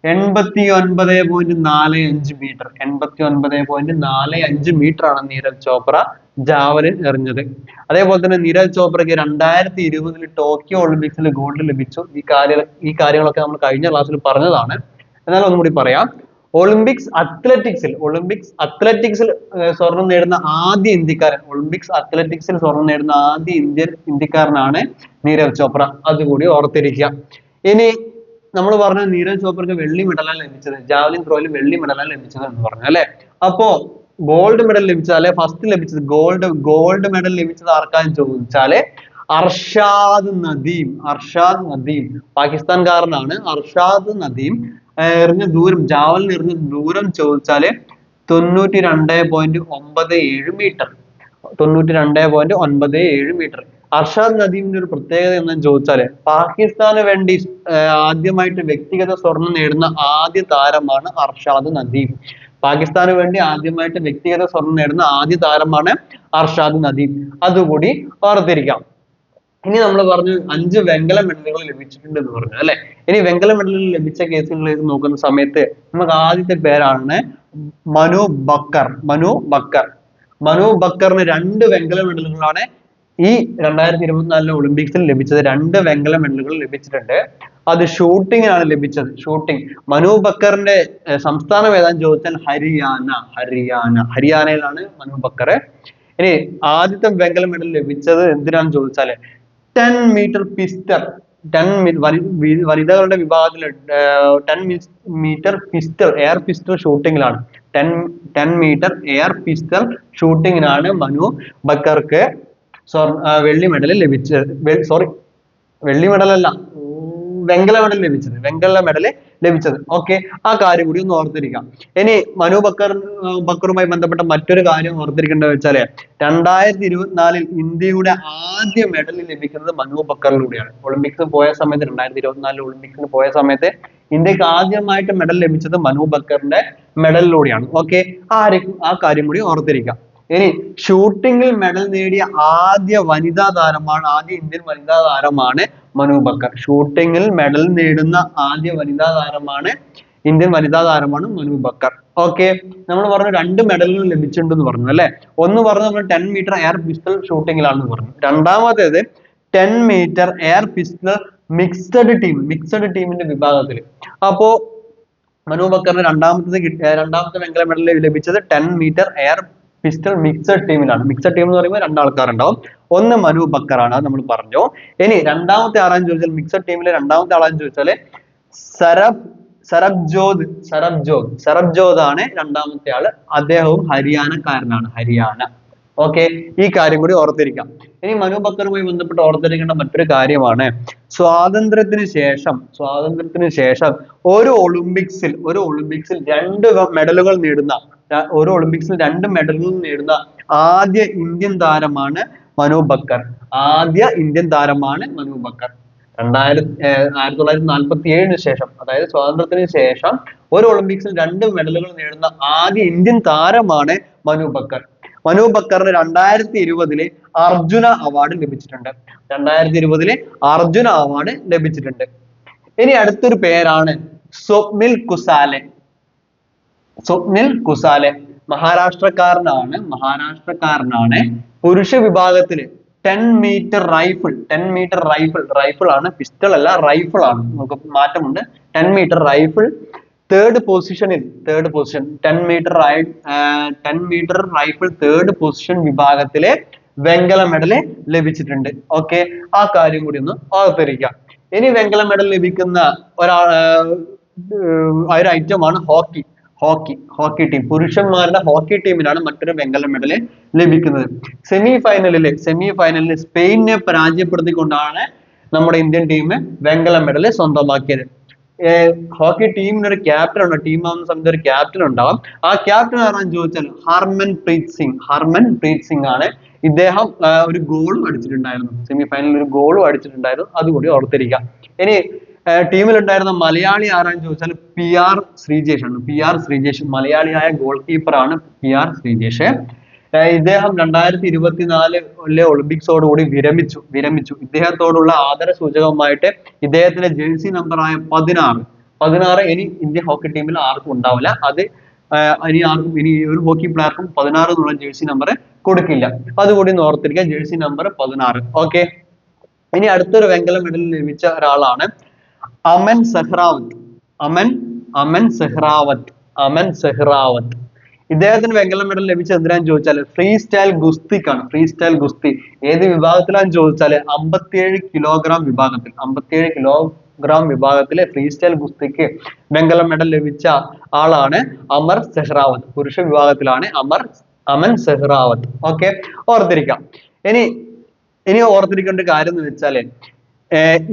89.45 മീറ്റർ. 89.45 മീറ്റർ ആണ് നീരവ് ചോപ്ര ജാവലിൻ എറിഞ്ഞത്. അതേപോലെ തന്നെ നീരവ് ചോപ്രയ്ക്ക് 2020 ടോക്കിയോ ഒളിമ്പിക്സിൽ ഗോൾഡ് ലഭിച്ചു. ഈ കാര്യങ്ങളൊക്കെ നമ്മൾ കഴിഞ്ഞ ക്ലാസ്സിൽ പറഞ്ഞതാണ്. എന്നാൽ ഒന്നുകൂടി പറയാം. ഒളിമ്പിക്സ് അത്ലറ്റിക്സിൽ സ്വർണം നേടുന്ന ആദ്യ ഇന്ത്യക്കാരനാണ് നീരവ് ചോപ്ര. അതുകൂടി ഓർത്തിരിക്കുക. ഇനി നമ്മൾ പറഞ്ഞു നീരജ് ചോപ്രക്ക് വെള്ളി മെഡലാണ് ലഭിച്ചത്, ജാവലിൻ ത്രോയിൽ വെള്ളി മെഡലാണ് ലഭിച്ചത് എന്ന് പറഞ്ഞു അല്ലെ. അപ്പോ ഗോൾഡ് മെഡൽ ലഭിച്ചത് അല്ലെ, ഫസ്റ്റ് ലഭിച്ചത് ഗോൾഡ് മെഡൽ ലഭിച്ചത് ആർക്കാന്ന് ചോദിച്ചാല് അർഷാദ് നദീം പാകിസ്ഥാൻകാരനാണ്. അർഷാദ് നദീം എറിഞ്ഞ ദൂരം, ജാവലിൻ എറിഞ്ഞ ദൂരം ചോദിച്ചാല് 92.97 മീറ്റർ. 92.97 മീറ്റർ. അർഷാദ് നദീമിന്റെ ഒരു പ്രത്യേകത എന്താണെന്ന് ചോദിച്ചാല് പാകിസ്ഥാന് വേണ്ടി ആദ്യമായിട്ട് വ്യക്തിഗത സ്വർണം നേടുന്ന ആദ്യ താരമാണ് അർഷാദ് നദീം. പാകിസ്ഥാന് വേണ്ടി ആദ്യമായിട്ട് വ്യക്തിഗത സ്വർണം നേടുന്ന ആദ്യ താരമാണ് അർഷാദ് നദീം. അതുകൂടി ഓർത്തിരിക്കാം. ഇനി നമ്മൾ പറഞ്ഞു 5 വെങ്കല മെഡലുകൾ ലഭിച്ചിട്ടുണ്ട് എന്ന് പറഞ്ഞു അല്ലെ. ഇനി വെങ്കല മെഡലുകൾ ലഭിച്ച കേസുകളിലേക്ക് നോക്കുന്ന സമയത്ത് നമുക്ക് ആദ്യത്തെ പേരാണ് മനു ബക്കറിന് 2 വെങ്കല മെഡലുകളാണ് ഈ 2024 ഒളിമ്പിക്സിൽ ലഭിച്ചത്. 2 വെങ്കല മെഡലുകൾ ലഭിച്ചിട്ടുണ്ട്. അത് ഷൂട്ടിങ്ങിനാണ് ലഭിച്ചത്. മനു ബക്കറിന്റെ സംസ്ഥാനം ഏതാന്ന് ചോദിച്ചാൽ ഹരിയാനയിലാണ് മനു ബക്കർ. ഇനി ആദ്യത്തെ വെങ്കല മെഡൽ ലഭിച്ചത് എന്തിനാന്ന് ചോദിച്ചാല് 10 മീറ്റർ വനിതകളുടെ വിഭാഗത്തിൽ 10 മീറ്റർ പിസ്റ്റൾ എയർ പിസ്റ്റൾ ഷൂട്ടിങ്ങിലാണ് 10 മീറ്റർ എയർ പിസ്റ്റൾ ഷൂട്ടിങ്ങിനാണ് മനു ബക്കർക്ക് വെള്ളി മെഡൽ ലഭിച്ചത്. വെള്ളി മെഡൽ അല്ല, വെങ്കല മെഡൽ ലഭിച്ചത്. ഓക്കെ, ആ കാര്യം കൂടി ഒന്ന് ഓർത്തിരിക്കാം. ഇനി മനു ബക്കറുമായി ബന്ധപ്പെട്ട മറ്റൊരു കാര്യം ഓർത്തിരിക്കേണ്ടത് വെച്ചാല് 2024 ഇന്ത്യയുടെ ആദ്യ മെഡൽ ലഭിക്കുന്നത് മനു ബക്കറിലൂടെയാണ്. ഒളിമ്പിക്സിന് പോയ സമയത്ത് 2024 ഒളിമ്പിക്സിന് പോയ സമയത്ത് ഇന്ത്യക്ക് ആദ്യമായിട്ട് മെഡൽ ലഭിച്ചത് മനു ബക്കറിന്റെ മെഡലിലൂടെയാണ്. ഓക്കെ, ആ കാര്യം കൂടി ഓർത്തിരിക്കാം. ഇനി ഷൂട്ടിങ്ങിൽ മെഡൽ നേടിയ ആദ്യ ഇന്ത്യൻ വനിതാ താരമാണ് മനു ബക്കർ. ഷൂട്ടിങ്ങിൽ മെഡൽ നേടുന്ന ആദ്യ ഇന്ത്യൻ വനിതാ താരമാണ് മനു ബക്കർ. ഓക്കെ, നമ്മൾ പറഞ്ഞു 2 മെഡലുകൾ ലഭിച്ചിട്ടുണ്ടെന്ന് പറഞ്ഞു അല്ലെ. ഒന്ന് പറഞ്ഞു നമ്മൾ 10 മീറ്റർ എയർ പിസ്റ്റൾ ഷൂട്ടിങ്ങിലാണെന്ന് പറഞ്ഞു. രണ്ടാമത്തേത് 10 മീറ്റർ എയർ പിസ്റ്റൾ മിക്സഡ് ടീമിന്റെ വിഭാഗത്തിൽ. അപ്പോ മനു ബക്കറിന് രണ്ടാമത്തെ വെങ്കല മെഡൽ ലഭിച്ചത് 10 മീറ്റർ എയർ പിസ്റ്റൾ മിക്സഡ് ടീമിലാണ്. മിക്സഡ് ടീം എന്ന് പറയുമ്പോൾ 2 ആൾക്കാരുണ്ടാവും. ഒന്ന് മനു ബക്കറാണ്, അത് നമ്മൾ പറഞ്ഞു. ഇനി രണ്ടാമത്തെ ആളാന്ന് ചോദിച്ചാൽ മിക്സഡ് ടീമിലെ രണ്ടാമത്തെ ആളാന്ന് ചോദിച്ചാല് സരബ്ജോത് ആണ് രണ്ടാമത്തെ ആള്. അദ്ദേഹവും ഹരിയാനക്കാരനാണ്, ഹരിയാന. ഓക്കെ, ഈ കാര്യം കൂടി ഓർത്തിരിക്കാം. ഇനി മനു ബക്കറുമായി ബന്ധപ്പെട്ട് ഓർത്തിരിക്കേണ്ട മറ്റൊരു കാര്യമാണ് സ്വാതന്ത്ര്യത്തിന് ശേഷം ഒരു ഒളിമ്പിക്സിൽ 2 മെഡലുകൾ നേടുന്ന ആദ്യ ഇന്ത്യൻ താരമാണ് മനു ബക്കർ. 1947 ശേഷം, അതായത് സ്വാതന്ത്ര്യത്തിന് ശേഷം ഒരു ഒളിമ്പിക്സിൽ 2 മെഡലുകൾ നേടുന്ന ആദ്യ ഇന്ത്യൻ താരമാണ് മനു ബക്കർ. മനു ബക്കറിന് 2020 അർജുന അവാർഡ് ലഭിച്ചിട്ടുണ്ട്. ഇനി അടുത്തൊരു പേരാണ് സ്വപ്നിൽ കുസാലെ. മഹാരാഷ്ട്രക്കാരനാണ്. പുരുഷ വിഭാഗത്തില് 10 മീറ്റർ റൈഫിൾ ആണ്, പിസ്റ്റൾ അല്ല, റൈഫിൾ ആണ്. നമുക്ക് മാറ്റമുണ്ട്. 10 metre rifle third position 10 metre rifle third position വിഭാഗത്തിലെ വെങ്കല മെഡൽ ലഭിച്ചിട്ടുണ്ട്. ഓക്കെ, ആ കാര്യം കൂടി ഒന്ന് ഓർത്തിരിക്കാം. ഇനി വെങ്കല മെഡൽ ലഭിക്കുന്ന ഒരു ഐറ്റമാണ് ഹോക്കി ടീം. പുരുഷന്മാരുടെ ഹോക്കി ടീമിനാണ് മറ്റൊരു വെങ്കല മെഡൽ ലഭിക്കുന്നത്. സെമി ഫൈനലിൽ സ്പെയിനെ പരാജയപ്പെടുത്തിക്കൊണ്ടാണ് നമ്മുടെ ഇന്ത്യൻ ടീം വെങ്കല മെഡൽ സ്വന്തമാക്കിയത്. ഹോക്കി ടീമിന് ഒരു ക്യാപ്റ്റൻ ഉണ്ട്. ടീം ആവുന്ന സമയത്ത് ഒരു ക്യാപ്റ്റൻ ഉണ്ടാവും. ആ ക്യാപ്റ്റൻ ആരാന്ന് ചോദിച്ചാൽ ഹർമൻപ്രീത് സിംഗ് ആണ്. ഇദ്ദേഹം ഒരു ഗോളും അടിച്ചിട്ടുണ്ടായിരുന്നു. സെമി ഫൈനലിൽ ഒരു ഗോളും അടിച്ചിട്ടുണ്ടായിരുന്നു. അതുകൂടി ഓർത്തിരിക്കാം. ഇനി ടീമിലുണ്ടായിരുന്ന മലയാളി ആരാന്ന് ചോദിച്ചാൽ PR ശ്രീജേഷ് ആണ്. PR ശ്രീജേഷ് മലയാളിയായ ഗോൾ കീപ്പറാണ് PR ശ്രീജേഷ്. ഇദ്ദേഹം 2024 ഒളിമ്പിക്സോടുകൂടി വിരമിച്ചു. ഇദ്ദേഹത്തോടുള്ള ആദര സൂചകമായിട്ട് ഇദ്ദേഹത്തിന്റെ ജേഴ്സി നമ്പറായ 16 ഇനി ഇന്ത്യൻ ഹോക്കി ടീമിൽ ആർക്കും ഉണ്ടാവില്ല. അത് ഇനി ഒരു ഹോക്കി പ്ലെയർക്കും 16 എന്നുള്ള ജേഴ്സി നമ്പർ കൊടുക്കില്ല. അതുകൂടി ഓർത്തിരിക്കുക, ജേഴ്സി നമ്പർ 16. ഓക്കെ, ഇനി അടുത്തൊരു വെങ്കല മെഡൽ ലഭിച്ച ഒരാളാണ് അമൻ സെഹ്റാവത്ത്. ഇദ്ദേഹത്തിന് വെങ്കല മെഡൽ ലഭിച്ച എന്തിനാന്ന് ചോദിച്ചാൽ ഫ്രീ സ്റ്റൈൽ ഗുസ്തി. ഏത് വിഭാഗത്തിലാന്ന് ചോദിച്ചാൽ 57 കിലോഗ്രാം വിഭാഗത്തിലെ ഫ്രീ സ്റ്റൈൽ ഗുസ്തിക്ക് വെങ്കല മെഡൽ ലഭിച്ച ആളാണ് അമർ സെഹ്റാവത്ത്. പുരുഷ വിഭാഗത്തിലാണ് അമൻ സെഹ്റാവത്ത്. ഓക്കെ, ഓർത്തിരിക്കാം. ഇനി ഓർത്തിരിക്കേണ്ട കാര്യം എന്ന് വെച്ചാല്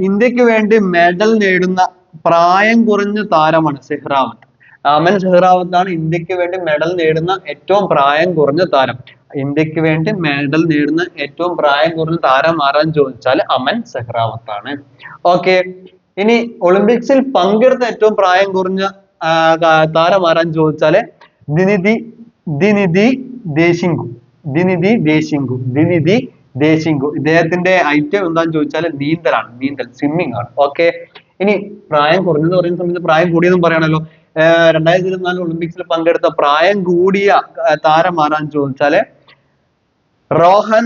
ഇന്ത്യക്ക് വേണ്ടി മെഡൽ നേടുന്ന പ്രായം കുറഞ്ഞ താരമാണ് സെഹ്റാവത്ത്. അമൻ സെഹ്റാവത്താണ് ഇന്ത്യക്ക് വേണ്ടി മെഡൽ നേടുന്ന ഏറ്റവും പ്രായം കുറഞ്ഞ താരം. ആരാന്ന് ചോദിച്ചാൽ അമൻ സെഹ്റാവത്താണ്. ഓക്കെ, ഇനി ഒളിമ്പിക്സിൽ പങ്കെടുത്ത ഏറ്റവും പ്രായം കുറഞ്ഞ താരം ആരാന്ന് ചോദിച്ചാല് ദിനിധി ദേശിംഗു. ഇദ്ദേഹത്തിന്റെ ഐറ്റം എന്താന്ന് ചോദിച്ചാൽ നീന്തൽ, സ്വിമ്മിംഗ് ആണ്. ഓക്കെ, ഇനി പ്രായം കുറഞ്ഞെന്ന് പറയുന്ന സമയത്ത് പ്രായം കൂടിയെന്നും പറയണല്ലോ. 2024 ഒളിമ്പിക്സിൽ പങ്കെടുത്ത പ്രായം കൂടിയ താരം ആരാന്ന് ചോദിച്ചാല് റോഹൻ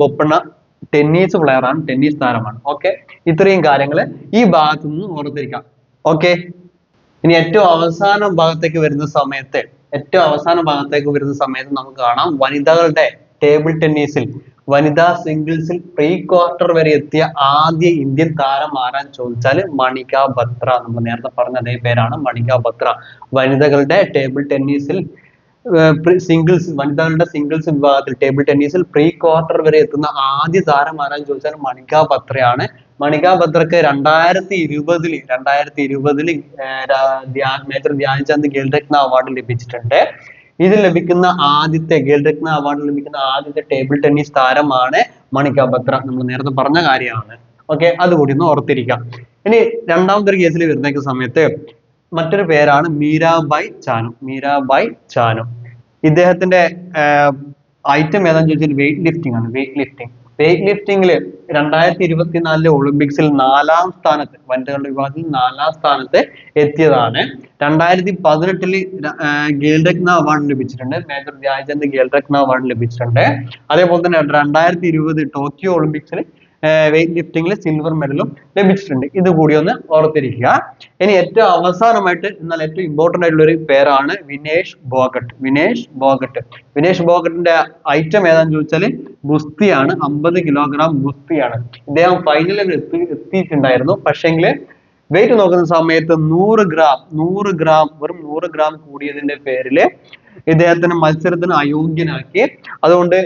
ബൊപ്പണ്ണ ടെന്നീസ് പ്ലെയർ ആണ്, ടെന്നീസ് താരമാണ്. ഓക്കെ, ഇത്രയും കാര്യങ്ങൾ ഈ ഭാഗത്ത് നിന്ന് ഓർത്തിരിക്കാം. ഓക്കെ, ഇനി ഏറ്റവും അവസാന ഭാഗത്തേക്ക് വരുന്ന സമയത്ത് നമുക്ക് കാണാം വനിതകളുടെ ടേബിൾ ടെന്നീസിൽ വനിതാ സിംഗിൾസിൽ പ്രീ ക്വാർട്ടർ വരെ എത്തിയ ആദ്യ ഇന്ത്യൻ താരം ആരാന്ന് ചോദിച്ചാൽ മണിക ബത്ര. നമ്മൾ നേരത്തെ പറഞ്ഞ അതേ പേരാണ് മണിക ബത്ര. വനിതകളുടെ ടേബിൾ ടെന്നീസിൽ വനിതകളുടെ സിംഗിൾസ് വിഭാഗത്തിൽ ടേബിൾ ടെന്നീസിൽ പ്രീ ക്വാർട്ടർ വരെ എത്തുന്ന ആദ്യ താരം ആരാന്ന് ചോദിച്ചാൽ മണിക ബത്രയാണ്. മണിക ബത്രക്ക് 2020 മേജർ ധ്യാൻചന്ദ് ഖേൽരത്ന അവാർഡ് ലഭിച്ചിട്ടുണ്ട്. ഇത് ലഭിക്കുന്ന ആദ്യത്തെ ഖേൽരത്ന അവാർഡ് ലഭിക്കുന്ന ആദ്യത്തെ ടേബിൾ ടെന്നീസ് താരമാണ് മണിക ബത്ര. നമ്മൾ നേരത്തെ പറഞ്ഞ കാര്യമാണ്. ഓക്കെ, അതുകൂടി ഒന്ന് ഓർത്തിരിക്കാം. ഇനി രണ്ടാമത്തെ ഒരു കേസിൽ വരുന്ന സമയത്ത് മറ്റൊരു പേരാണ് മീരാബായ് ചാനു. മീരാബായ് ചാനു ഇദ്ദേഹത്തിന്റെ ഐറ്റം ഏതാണെന്ന് ചോദിച്ചാൽ വെയിറ്റ് ലിഫ്റ്റിംഗ് ആണ്. വെയിറ്റ് ലിഫ്റ്റിംഗിൽ 2024 ഒളിമ്പിക്സിൽ 4ാം സ്ഥാനത്ത്, വനിതകളുടെ വിഭാഗത്തിൽ 4ാം സ്ഥാനത്ത് എത്തിയതാണ്. 2018 ഖേൽരത്ന അവാർഡ് ലഭിച്ചിട്ടുണ്ട്. മേജർ ധ്യാൻചന്ദ് ഖേൽരത്ന അവാർഡ് ലഭിച്ചിട്ടുണ്ട്. അതേപോലെ തന്നെ 2020 ടോക്കിയോ ഒളിമ്പിക്സിൽ വെയിറ്റ് ലിഫ്റ്റിംഗിൽ സിൽവർ മെഡലും ലഭിച്ചിട്ടുണ്ട്. ഇത് കൂടി ഒന്ന് ഓർത്തിരിക്കുക. ഇനി ഏറ്റവും അവസാനമായിട്ട് എന്നാൽ ഏറ്റവും ഇമ്പോർട്ടന്റ് ആയിട്ടുള്ള ഒരു പേരാണ് വിനേഷ് ഫോഗട്ട്. വിനേഷ് ഫോഗട്ടിന്റെ ഐറ്റം ഏതാണെന്ന് ചോദിച്ചാൽ ഗുസ്തിയാണ്. 50 കിലോഗ്രാം ഗുസ്തിയാണ്. ഇദ്ദേഹം ഫൈനലിൽ എത്തിയിട്ടുണ്ടായിരുന്നു. പക്ഷെങ്കിൽ വെയിറ്റ് നോക്കുന്ന സമയത്ത് 100 ഗ്രാം വെറും 100 ഗ്രാം കൂടിയതിന്റെ പേരിൽ ഇദ്ദേഹത്തിന് മത്സരത്തിന് അയോഗ്യനാക്കി. അതുകൊണ്ട്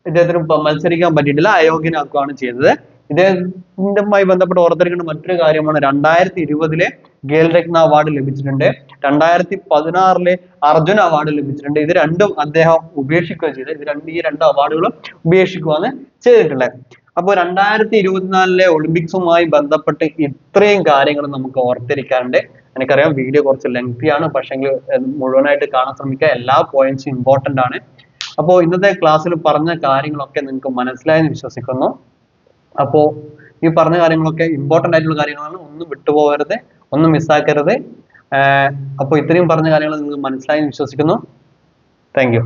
ഇദ്ദേഹത്തിന് മത്സരിക്കാൻ പറ്റിയിട്ടില്ല, അയോഗ്യനാക്കുകയാണ് ചെയ്തത്. ഇദ്ദേഹവുമായി ബന്ധപ്പെട്ട് ഓർത്തിരിക്കേണ്ട മറ്റൊരു കാര്യമാണ് 2020 ഖേൽരത്ന അവാർഡ് ലഭിച്ചിട്ടുണ്ട്. 2016 അർജുന അവാർഡ് ലഭിച്ചിട്ടുണ്ട്. ഇത് രണ്ടും അദ്ദേഹം ഉപേക്ഷിക്കുകയാണ് ചെയ്തത്. ഈ രണ്ട് അവാർഡുകളും ഉപേക്ഷിക്കുകയാണ് ചെയ്തിട്ടുള്ളത്. അപ്പോൾ 2024 ഒളിമ്പിക്സുമായി ബന്ധപ്പെട്ട് ഇത്രയും കാര്യങ്ങൾ നമുക്ക് ഓർത്തിരിക്കാറുണ്ട്. എനിക്കറിയാം വീഡിയോ കുറച്ച് ലെങ്തി ആണ്, പക്ഷെങ്കിൽ മുഴുവനായിട്ട് കാണാൻ ശ്രമിക്കുക. എല്ലാ പോയിന്റ്സും ഇമ്പോർട്ടന്റ് ആണ്. അപ്പോൾ ഇന്നത്തെ ക്ലാസ്സിൽ പറഞ്ഞ കാര്യങ്ങളൊക്കെ നിങ്ങൾക്ക് മനസ്സിലായെന്ന് വിശ്വസിക്കുന്നു. അപ്പോൾ ഈ പറഞ്ഞ കാര്യങ്ങളൊക്കെ ഇമ്പോർട്ടന്റ് ആയിട്ടുള്ള കാര്യങ്ങളാണ്. ഒന്നും വിട്ടുപോകരുത്, ഒന്നും മിസ്സാക്കരുത്. അപ്പോൾ ഇത്രയും പറഞ്ഞ കാര്യങ്ങൾ നിങ്ങൾക്ക് മനസ്സിലായെന്ന് വിശ്വസിക്കുന്നു. Thank you.